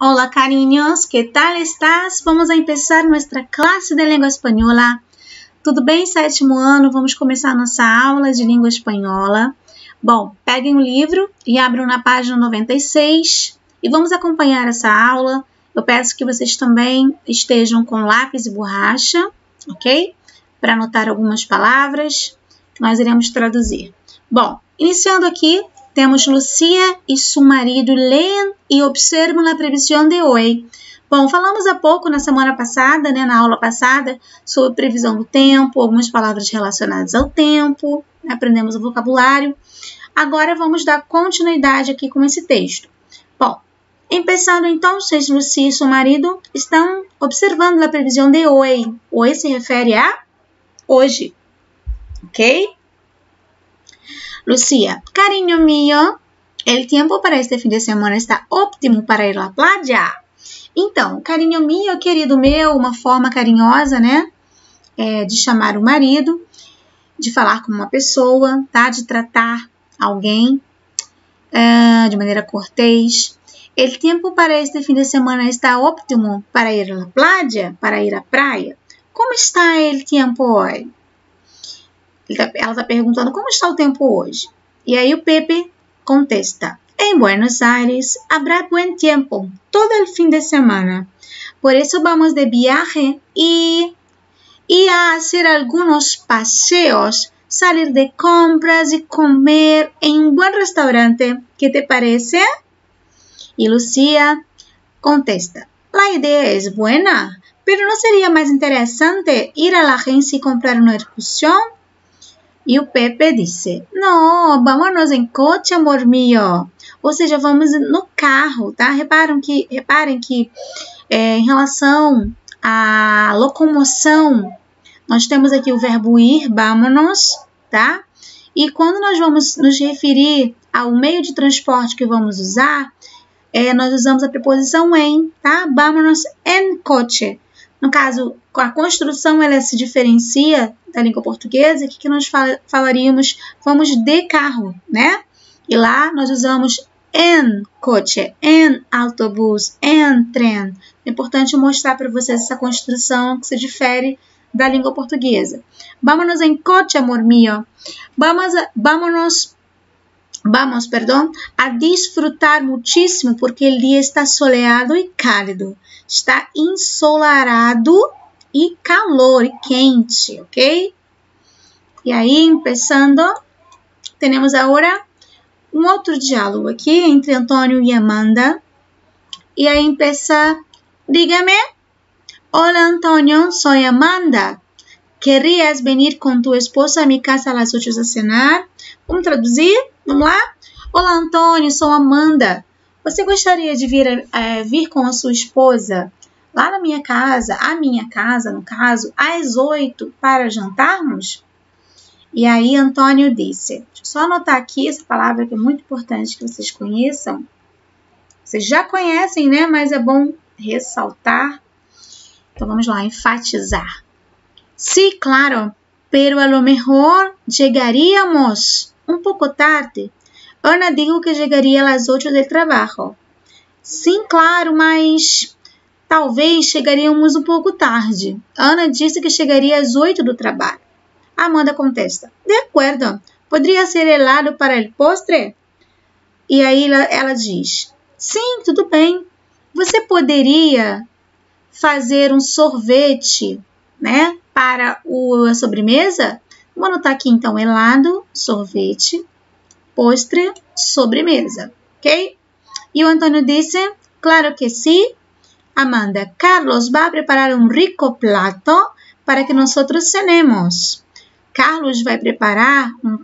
Hola cariños, ¿qué tal estás? Vamos a empezar nuestra classe de língua espanhola. Tudo bem, sétimo ano? Vamos começar nossa aula de língua espanhola. Bom, peguem o livro e abram na página 96 e vamos acompanhar essa aula. Eu peço que vocês também estejam com lápis e borracha, ok? Para anotar algumas palavras que nós iremos traduzir. Bom, iniciando aqui, temos Lucía e seu marido leem e observam a previsão de hoje. Bom, falamos há pouco na semana passada, na aula passada, sobre previsão do tempo, algumas palavras relacionadas ao tempo, aprendemos o vocabulário. Agora vamos dar continuidade aqui com esse texto. Bom, começando então, Lucía e seu marido estão observando a previsão de hoje. Hoje se refere a hoje, ok? Lucía, cariño mío, el tiempo para este fin de semana está óptimo para ir à playa. Então, carinho mío, querido meu, uma forma carinhosa, né, de chamar o marido, de falar com uma pessoa, tá, de tratar alguém de maneira cortês. El tiempo para este fin de semana está óptimo para ir à playa, para ir à praia. Como está el tiempo hoje? Ela está perguntando como está o tempo hoje. E aí o Pepe contesta: em Buenos Aires habrá buen tiempo todo el fin de semana. Por eso vamos de viaje y a hacer algunos paseos, salir de compras y comer en un buen restaurante. ¿Qué te parece? Y Lucía contesta: la idea es buena, pero ¿no sería más interesante ir a la agencia y comprar una excursión? E o Pepe disse: não, vámonos em coche, amor mío. Ou seja, vamos no carro, tá? Reparem que em relação à locomoção, nós temos aqui o verbo ir, vámonos, tá? E quando nós vamos nos referir ao meio de transporte que vamos usar, nós usamos a preposição em, tá? Vámonos en coche. No caso, a construção ela se diferencia da língua portuguesa, que nós falaríamos vamos de carro, né? E lá nós usamos en coche, en autobús, en tren. É importante mostrar para vocês essa construção que se difere da língua portuguesa. Vámonos en coche, amor mío. Vamos a disfrutar muchísimo porque o dia está soleado e cálido. Está ensolarado e calor e quente, ok? E aí, começando, temos agora um outro diálogo aqui entre Antônio e Amanda. E aí, começa: dígame, hola Antonio, soy Amanda. ¿Querrías venir con tu esposa a mi casa a las 8 a cenar? Vamos traduzir? Vamos lá? Olá, Antônio, sou Amanda. Você gostaria de vir com a sua esposa lá na minha casa, a minha casa, no caso, às 8 para jantarmos? E aí, Antônio disse, deixa eu só anotar aqui essa palavra que é muito importante que vocês conheçam. Vocês já conhecem, né? Mas é bom ressaltar. Então, vamos lá, enfatizar. Sí, claro, pero a lo mejor llegaríamos un poco tarde. Ana dijo que chegaria às 8 do trabalho. Sim, claro, mas talvez chegaríamos um pouco tarde. Ana disse que chegaria às 8 do trabalho. Amanda contesta: de acordo, poderia ser helado para o postre? E aí ela diz: sim, tudo bem. Você poderia fazer um sorvete, né, para a sobremesa? Vou anotar aqui então: helado, sorvete, postre, sobremesa, ok? E o Antônio disse: claro que sí. Amanda: Carlos vai preparar um rico plato para que nós cenemos. Carlos vai preparar um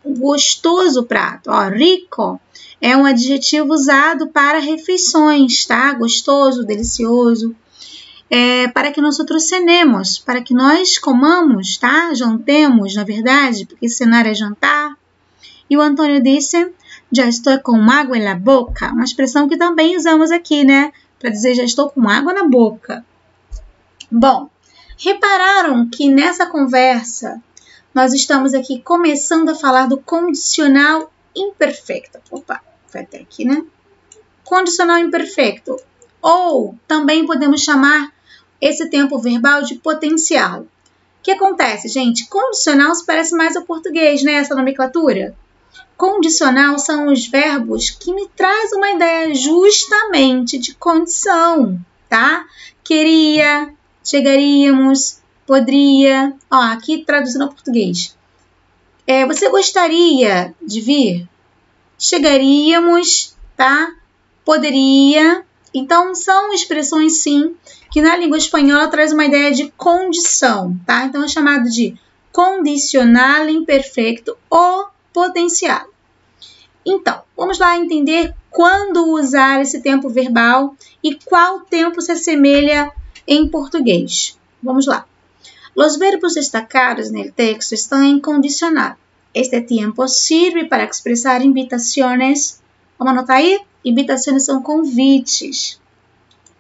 gostoso prato. Ó, rico é um adjetivo usado para refeições, tá? Gostoso, delicioso. Para que nós cenemos, para que nós comamos, tá? Jantemos, na verdade, porque cenar é jantar. E o Antônio disse: já estou com água na boca. Uma expressão que também usamos aqui, né? Para dizer já estou com água na boca. Bom, repararam que nessa conversa nós estamos aqui começando a falar do condicional imperfeito. Opa, foi até aqui, né? Condicional imperfeito. Ou também podemos chamar esse tempo verbal de potencial. O que acontece, gente? Condicional se parece mais ao português, né? Essa nomenclatura. Condicional são os verbos que me trazem uma ideia justamente de condição, tá? Queria, chegaríamos, poderia. Ó, aqui traduzindo ao português. Você gostaria de vir? Chegaríamos, tá? Poderia. Então, são expressões, sim, que na língua espanhola traz uma ideia de condição, tá? Então, é chamado de condicional imperfeito ou potencial. Então, vamos lá entender quando usar esse tempo verbal e qual tempo se assemelha em português. Vamos lá. Los verbos destacados no texto estão em condicional. Este tempo sirve para expressar invitações. Vamos anotar aí? Invitações são convites.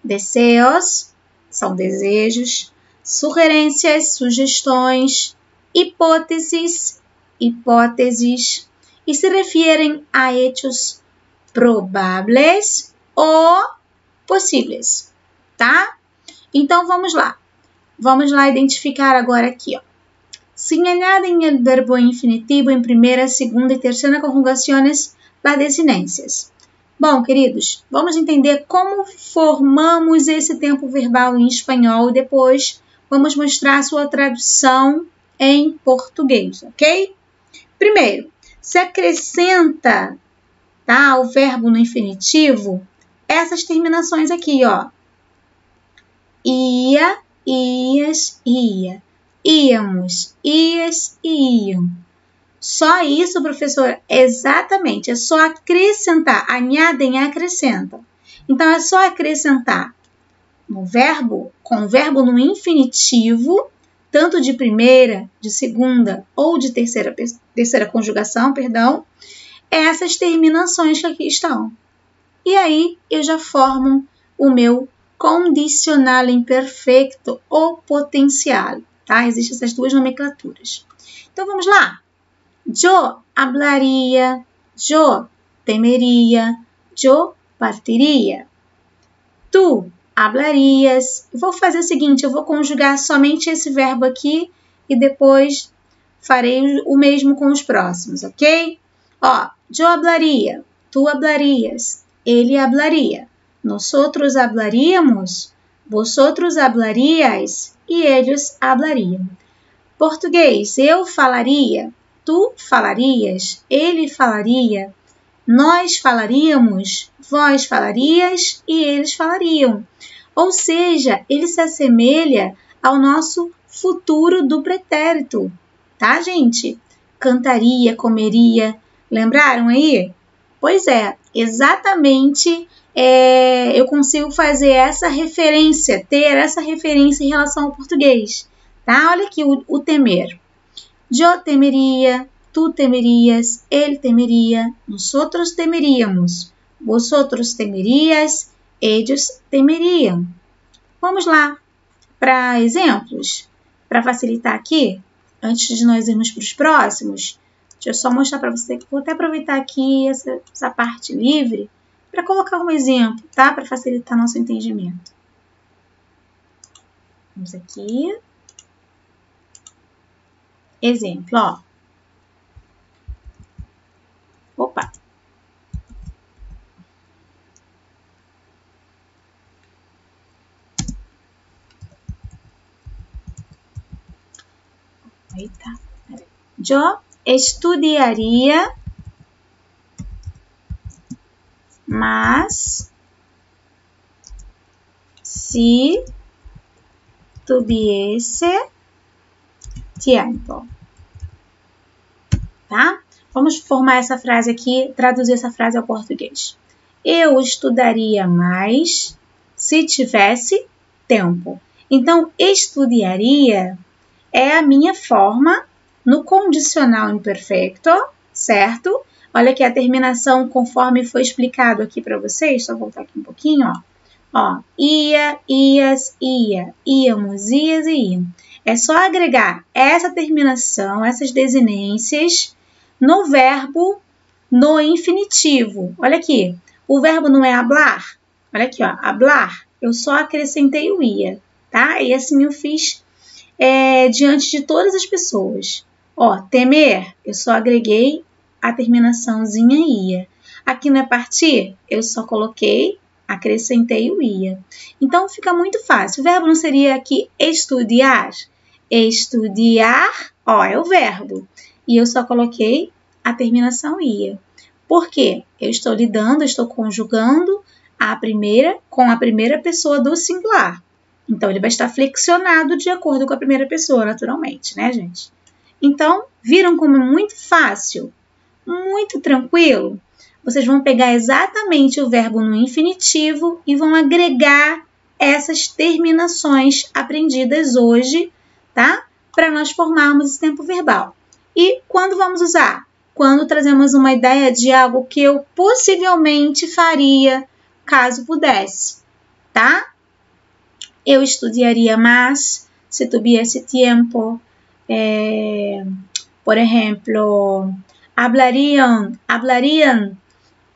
Deseos são desejos. Sugerências, sugestões. Hipóteses, hipóteses. E se referem a hechos prováveis ou possíveis, tá? Então, vamos lá. Vamos lá identificar agora aqui, ó. Se añaden el verbo infinitivo em primeira, segunda e terceira conjugações das desinências. Bom, queridos, vamos entender como formamos esse tempo verbal em espanhol e depois vamos mostrar a sua tradução em português, ok? Primeiro, se acrescenta, tá, o verbo no infinitivo, essas terminações aqui, ó. Ia, ias, ia. Íamos, ias e iam. Só isso, professor? Exatamente, é só acrescentar. Añadem, acrescentam. Então, é só acrescentar no verbo, com o verbo no infinitivo, tanto de primeira, de segunda ou de terceira conjugação, perdão, essas terminações que aqui estão. E aí, eu já formo o meu condicional imperfeito ou potencial, tá? Existem essas duas nomenclaturas. Então, vamos lá. Yo hablaría, yo temería, yo partiría. Tu hablarias. Vou fazer o seguinte, eu vou conjugar somente esse verbo aqui e depois farei o mesmo com os próximos, ok? Ó, yo hablaría, tu hablarias, ele hablaría, nosotros hablaríamos, vosotros hablaríais e eles hablariam. Português, eu falaria, tu falarias, ele falaria, nós falaríamos, vós falarias e eles falariam. Ou seja, ele se assemelha ao nosso futuro do pretérito, tá, gente? Cantaria, comeria, lembraram aí? Pois é, exatamente eu consigo fazer essa referência, ter essa referência em relação ao português, tá? Olha aqui o temer. Yo temeria, tu temerias, ele temeria, nosotros temeríamos, vosotros temerías, ellos temeriam. Vamos lá para exemplos, para facilitar aqui, antes de nós irmos para os próximos. Deixa eu só mostrar para você, vou até aproveitar aqui essa parte livre para colocar um exemplo, tá? Para facilitar nosso entendimento. Vamos aqui. Exemplo, ó. Opa! Eita, peraí. Yo estudiaria, mas si tuviese tiempo. Tá? Vamos formar essa frase aqui, traduzir essa frase ao português. Eu estudaria mais se tivesse tempo. Então, estudaria é a minha forma no condicional imperfeito, certo? Olha aqui a terminação conforme foi explicado aqui para vocês. Só voltar aqui um pouquinho, ó. Ó, ia, ias, ia, íamos, ias e iam. É só agregar essa terminação, essas desinências no verbo no infinitivo. Olha aqui, o verbo não é hablar? Olha aqui, ó, hablar, eu só acrescentei o ia, tá? E assim eu fiz diante de todas as pessoas. Ó, temer, eu só agreguei a terminaçãozinha ia. Aqui não é partir, eu só coloquei, acrescentei o ia. Então fica muito fácil. O verbo não seria aqui estudar? Estudar, ó, é o verbo. E eu só coloquei a terminação ia. Por quê? Eu estou lidando, eu estou conjugando a primeira com a primeira pessoa do singular. Então, ele vai estar flexionado de acordo com a primeira pessoa, naturalmente, né, gente? Então, viram como é muito fácil? Muito tranquilo? Vocês vão pegar exatamente o verbo no infinitivo e vão agregar essas terminações aprendidas hoje, tá? Para nós formarmos esse tempo verbal. E quando vamos usar? Quando trazemos uma ideia de algo que eu possivelmente faria caso pudesse, tá? Eu estudaria mais se tivesse tempo. Por exemplo, hablarían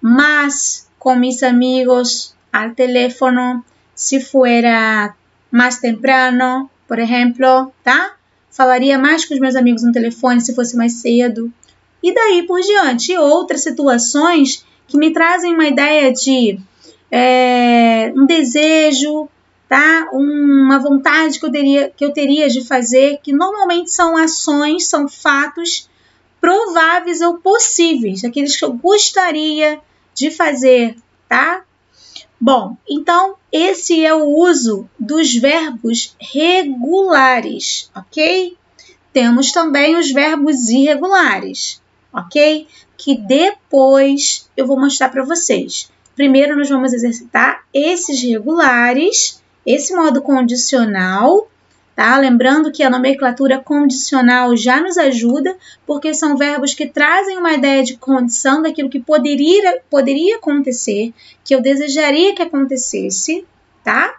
más con mis amigos al teléfono si fuera más temprano, por exemplo, tá? Falaria mais com os meus amigos no telefone se fosse mais cedo. E daí por diante. E outras situações que me trazem uma ideia de um desejo, tá? Uma vontade que eu teria de fazer, que normalmente são ações, são fatos prováveis ou possíveis, aqueles que eu gostaria de fazer, tá? Bom, então esse é o uso dos verbos regulares, ok? Temos também os verbos irregulares, ok? Que depois eu vou mostrar para vocês. Primeiro nós vamos exercitar esses regulares, esse modo condicional, tá? Lembrando que a nomenclatura condicional já nos ajuda, porque são verbos que trazem uma ideia de condição daquilo que poderia acontecer, que eu desejaria que acontecesse, tá?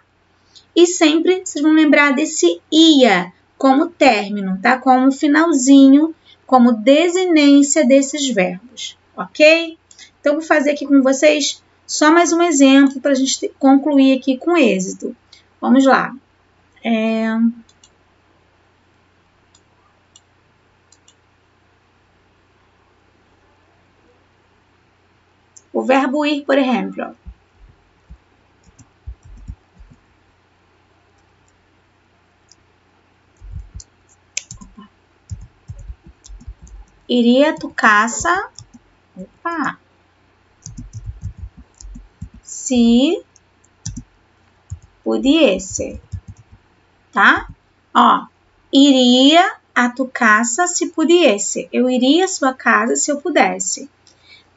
E sempre vocês vão lembrar desse ia como término, tá? Como finalzinho, como desinência desses verbos, ok? Então, vou fazer aqui com vocês só mais um exemplo para a gente concluir aqui com êxito. Vamos lá. O verbo ir, por exemplo. Iria a tu casa. Opa! Se pudiesse, tá? Ó, iria a tu casa se pudiesse. Eu iria à sua casa se eu pudesse.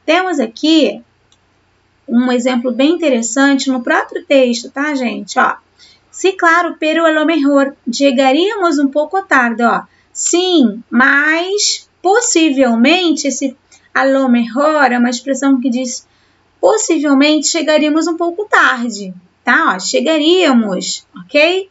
Temos aqui um exemplo bem interessante no próprio texto, tá, gente? Ó, sí, claro, pero a lo mejor chegaríamos um pouco tarde, ó. Sim, mas possivelmente, esse a lo mejor é uma expressão que diz possivelmente chegaríamos um pouco tarde, tá? Ó, chegaríamos, ok?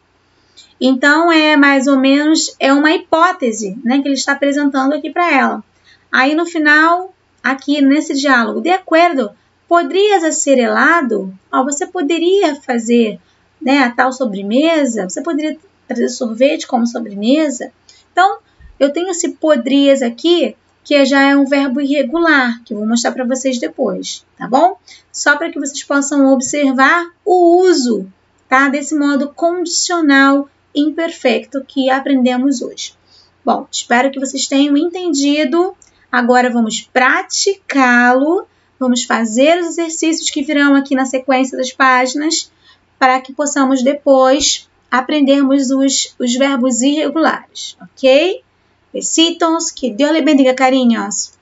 Então, mais ou menos, uma hipótese, né, que ele está apresentando aqui para ela. Aí, no final, aqui nesse diálogo, de acordo, poderias hacer helado? Ó, você poderia fazer, né, a tal sobremesa? Você poderia trazer sorvete como sobremesa? Então, eu tenho esse poderias aqui, que já é um verbo irregular, que eu vou mostrar para vocês depois, tá bom? Só para que vocês possam observar o uso, tá, desse modo condicional imperfeito que aprendemos hoje. Bom, espero que vocês tenham entendido. Agora vamos praticá-lo, vamos fazer os exercícios que virão aqui na sequência das páginas, para que possamos depois aprendermos os verbos irregulares, ok? Besitos, que Deus lhe bendiga, carinhos!